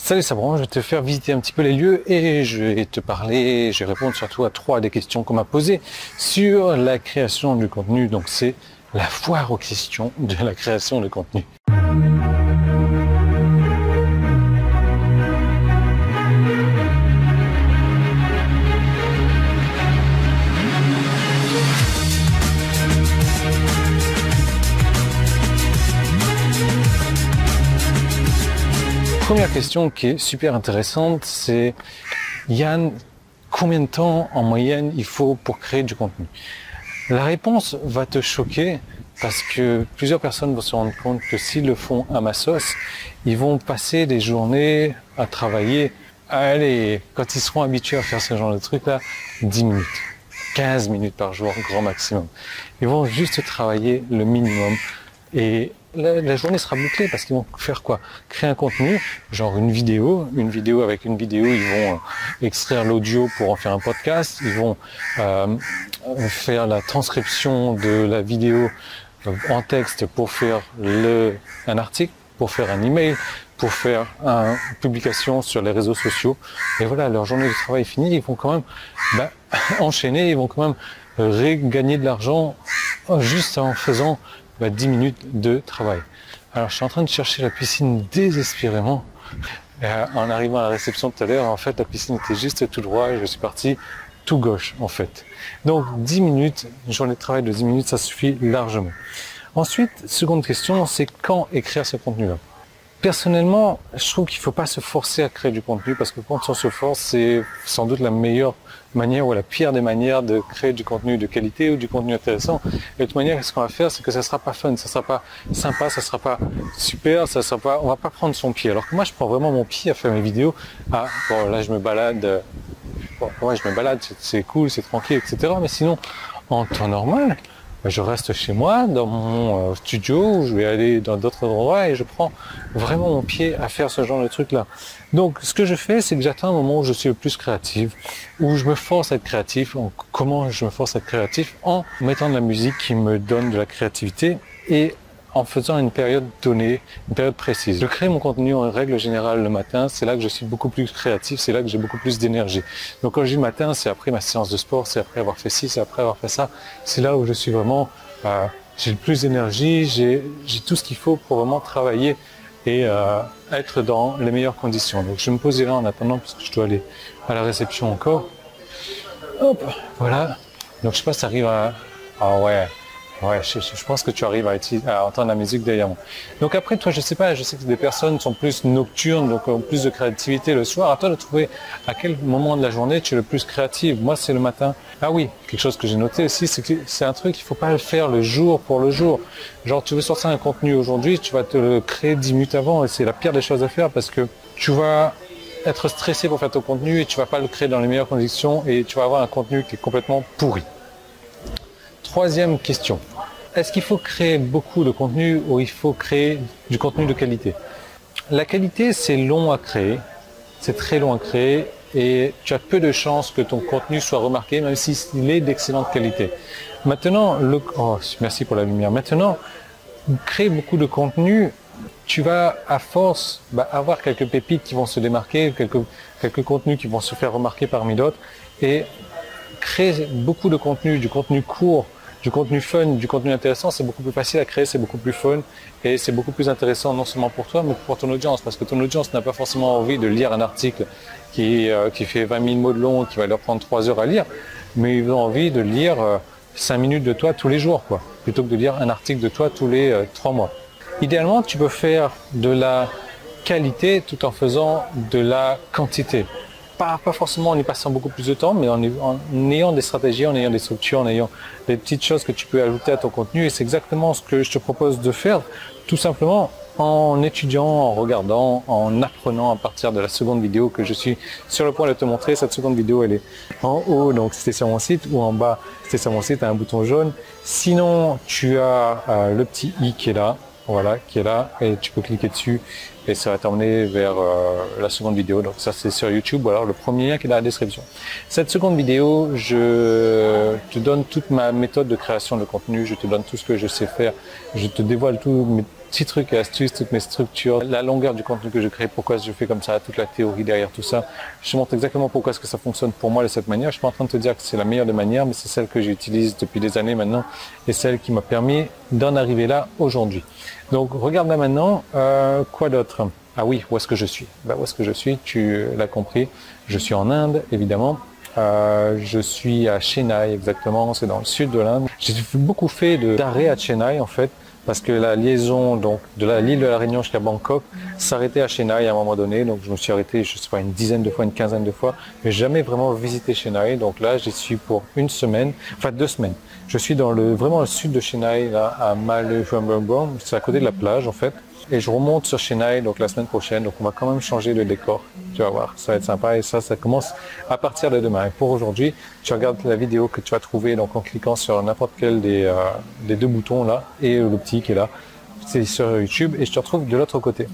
Salut Sabran, je vais te faire visiter un petit peu les lieux et je vais te parler, je vais répondre surtout à 3 des questions qu'on m'a posées sur la création du contenu. Donc c'est la foire aux questions de la création de contenu. Première question qui est super intéressante, c'est Yann, combien de temps en moyenne il faut pour créer du contenu? La réponse va te choquer parce que plusieurs personnes vont se rendre compte que s'ils le font à ma sauce, ils vont passer des journées à travailler. Allez, quand ils seront habitués à faire ce genre de truc-là, 10 minutes, 15 minutes par jour, grand maximum. Ils vont juste travailler le minimum et la journée sera bouclée parce qu'ils vont faire quoi? Créer un contenu, genre une vidéo avec une vidéo, ils vont extraire l'audio pour en faire un podcast, ils vont faire la transcription de la vidéo en texte pour faire un article, pour faire un email, pour faire une publication sur les réseaux sociaux. Et voilà, leur journée de travail est finie, ils vont quand même enchaîner, ils vont quand même gagner de l'argent juste en faisant 10 minutes de travail. Alors je suis en train de chercher la piscine désespérément. En arrivant à la réception tout à l'heure, en fait la piscine était juste tout droit et je suis parti tout gauche en fait. Donc 10 minutes, une journée de travail de 10 minutes, ça suffit largement. Ensuite, seconde question, c'est quand écrire ce contenu-là? Personnellement, je trouve qu'il ne faut pas se forcer à créer du contenu parce que quand on se force, c'est sans doute la meilleure manière ou la pire des manières de créer du contenu de qualité ou du contenu intéressant. Et de toute manière, ce qu'on va faire, c'est que ça sera pas fun, ça sera pas sympa, ça sera pas super, ça sera pas, on va pas prendre son pied. Alors que moi, je prends vraiment mon pied à faire mes vidéos. Ah, bon, là, je me balade, c'est cool, c'est tranquille, etc. Mais sinon, en temps normal, je reste chez moi, dans mon studio, je vais aller dans d'autres endroits et je prends vraiment mon pied à faire ce genre de truc-là. Donc, ce que je fais, c'est que j'attends un moment où je suis le plus créatif, où je me force à être créatif. Comment je me force à être créatif? En mettant de la musique qui me donne de la créativité et en faisant une période donnée, une période précise. Je crée mon contenu en règle générale le matin, c'est là que je suis beaucoup plus créatif, c'est là que j'ai beaucoup plus d'énergie. Donc quand je dis le matin, c'est après ma séance de sport, c'est après avoir fait ci, c'est après avoir fait ça. C'est là où je suis vraiment, j'ai le plus d'énergie, j'ai tout ce qu'il faut pour vraiment travailler et être dans les meilleures conditions. Donc je vais me poser là en attendant parce que je dois aller à la réception encore. Hop, voilà. Donc je sais pas si ça arrive à... Ah ouais. Ouais, je pense que tu arrives à entendre la musique derrière moi. Donc après, toi, je sais pas, je sais que des personnes sont plus nocturnes, donc ont plus de créativité le soir. À toi de trouver à quel moment de la journée tu es le plus créatif. Moi, c'est le matin. Ah oui, quelque chose que j'ai noté aussi, c'est que c'est un truc, il faut pas le faire le jour pour le jour. Genre, tu veux sortir un contenu aujourd'hui, tu vas te le créer 10 minutes avant et c'est la pire des choses à faire parce que tu vas être stressé pour faire ton contenu et tu vas pas le créer dans les meilleures conditions et tu vas avoir un contenu qui est complètement pourri. Troisième question. Est-ce qu'il faut créer beaucoup de contenu ou il faut créer du contenu de qualité? La qualité, c'est long à créer. C'est très long à créer et tu as peu de chances que ton contenu soit remarqué, même s'il est d'excellente qualité. Maintenant, merci pour la lumière. Maintenant, créer beaucoup de contenu, tu vas à force avoir quelques pépites qui vont se démarquer, quelques contenus qui vont se faire remarquer parmi d'autres et créer beaucoup de contenu, du contenu court, du contenu fun, du contenu intéressant, c'est beaucoup plus facile à créer, c'est beaucoup plus fun et c'est beaucoup plus intéressant non seulement pour toi mais pour ton audience parce que ton audience n'a pas forcément envie de lire un article qui fait 20 000 mots de long, qui va leur prendre 3 heures à lire, mais ils ont envie de lire 5 minutes de toi tous les jours, quoi, plutôt que de lire un article de toi tous les 3 mois. Idéalement, tu peux faire de la qualité tout en faisant de la quantité. Pas forcément en y passant beaucoup plus de temps, mais en ayant des stratégies, en ayant des structures, en ayant des petites choses que tu peux ajouter à ton contenu. Et c'est exactement ce que je te propose de faire, tout simplement en étudiant, en regardant, en apprenant à partir de la seconde vidéo que je suis sur le point de te montrer. Cette seconde vidéo, elle est en haut, donc c'était sur mon site, ou en bas, c'était sur mon site, un bouton jaune. Sinon, tu as le petit i qui est là. Voilà, qui est là et tu peux cliquer dessus et ça va t'emmener vers la seconde vidéo. Donc ça c'est sur YouTube ou alors le premier lien qui est dans la description. Cette seconde vidéo, je te donne toute ma méthode de création de contenu, je te donne tout ce que je sais faire, je te dévoile petits trucs et astuces, toutes mes structures, la longueur du contenu que je crée, pourquoi je fais comme ça, toute la théorie derrière tout ça. Je te montre exactement pourquoi est-ce que ça fonctionne pour moi de cette manière. Je suis pas en train de te dire que c'est la meilleure des manières, mais c'est celle que j'utilise depuis des années maintenant et celle qui m'a permis d'en arriver là aujourd'hui. Donc regarde là maintenant, quoi d'autre? Ah oui, où est-ce que je suis? Où est-ce que je suis? Tu l'as compris, je suis en Inde évidemment. Je suis à Chennai exactement, c'est dans le sud de l'Inde. J'ai beaucoup fait d'arrêts à Chennai en fait, parce que la liaison donc de l'île de la Réunion jusqu'à Bangkok s'arrêtait à Chennai à un moment donné, donc je me suis arrêté, je sais pas, une dizaine de fois, une quinzaine de fois, mais jamais vraiment visité Chennai. Donc là, j'y suis pour une semaine, enfin 2 semaines. Je suis dans vraiment le sud de Chennai, là, à Malé-Fumbabong, c'est à côté de la plage en fait. Et je remonte sur Chennai donc la semaine prochaine, donc on va quand même changer le décor. Tu vas voir, ça va être sympa et ça commence à partir de demain. Et pour aujourd'hui, tu regardes la vidéo que tu vas trouver donc en cliquant sur n'importe quel des 2 boutons là et le petit qui est là. C'est sur YouTube et je te retrouve de l'autre côté.